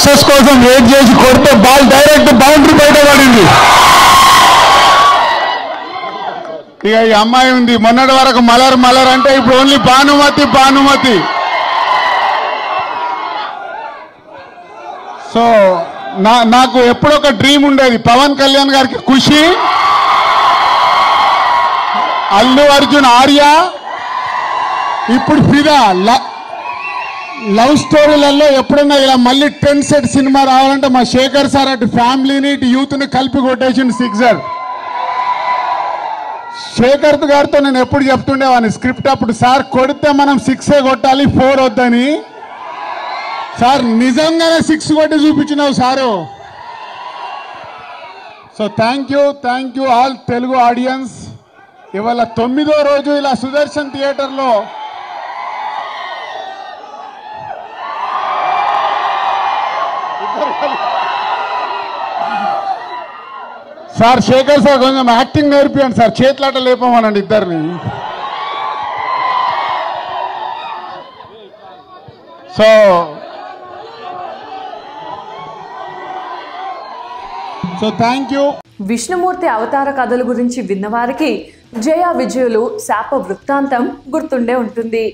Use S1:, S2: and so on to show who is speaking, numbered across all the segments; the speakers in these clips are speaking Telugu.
S1: సక్సెస్ కోసం వెయిట్ చేసి కొడితే బాల్ డైరెక్ట్ బౌండరీ బయట పడింది. ఇక ఈ అమ్మాయి ఉంది మొన్నటి వరకు మలర్ మలర్ అంటే ఇప్పుడు ఓన్లీ భానుమతి భానుమతి. సో నాకు ఎప్పుడొక డ్రీమ్ ఉండేది, పవన్ కళ్యాణ్ గారికి ఖుషి, అల్లు అర్జున్ ఆర్య, ఇప్పుడు ఫిదా. లవ్ స్టోరీలలో ఎప్పుడన్నా ఇలా మళ్ళీ 10 సెట్ సినిమా రావాలంటే మా శేఖర్ సార్ అటు ఫ్యామిలీని ఇటు యూత్ని కలిపి కొట్టేసింది సిక్సర్. శేఖర్ గారితో నేను ఎప్పుడు చెప్తుండేవాడిని స్క్రిప్ట్ అప్పుడు, సార్ కొడితే మనం 6 కొట్టాలి 4 వద్దని. సార్ నిజంగానే 6 కొట్టి చూపించినావు sir. So thank you all Telugu audience. ఇవాళ 9వ రోజు ఇలా సుదర్శన్ థియేటర్లో సార్ శేఖర్ సార్ కొంచెం యాక్టింగ్ నేర్పియండి సార్, చేతులాట లేపమనండి ఇద్దరిని. So thank you.
S2: విష్ణుమూర్తి అవతార కథల గురించి విన్నవారికి జయ విజయులు శాప వృత్తాంతం గుర్తుండే ఉంటుంది.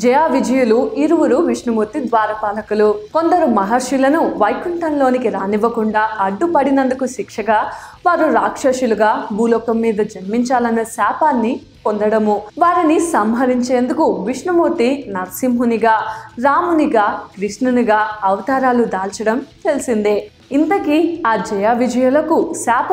S2: జయ విజయులు ఇరువురు విష్ణుమూర్తి ద్వారపాలకులు. కొందరు మహర్షులను వైకుంఠంలోనికి రానివ్వకుండా అడ్డుపడినందుకు శిక్షగా వారు రాక్షసులుగా భూలోకం మీద జన్మించాలన్న శాపాన్ని పొందడము. వారిని సంహరించేందుకు విష్ణుమూర్తి నరసింహునిగా, రామునిగా, కృష్ణునిగా అవతారాలు దాల్చడం తెలిసిందే. ఇంతకీ ఆ జయ విజయులకు శాప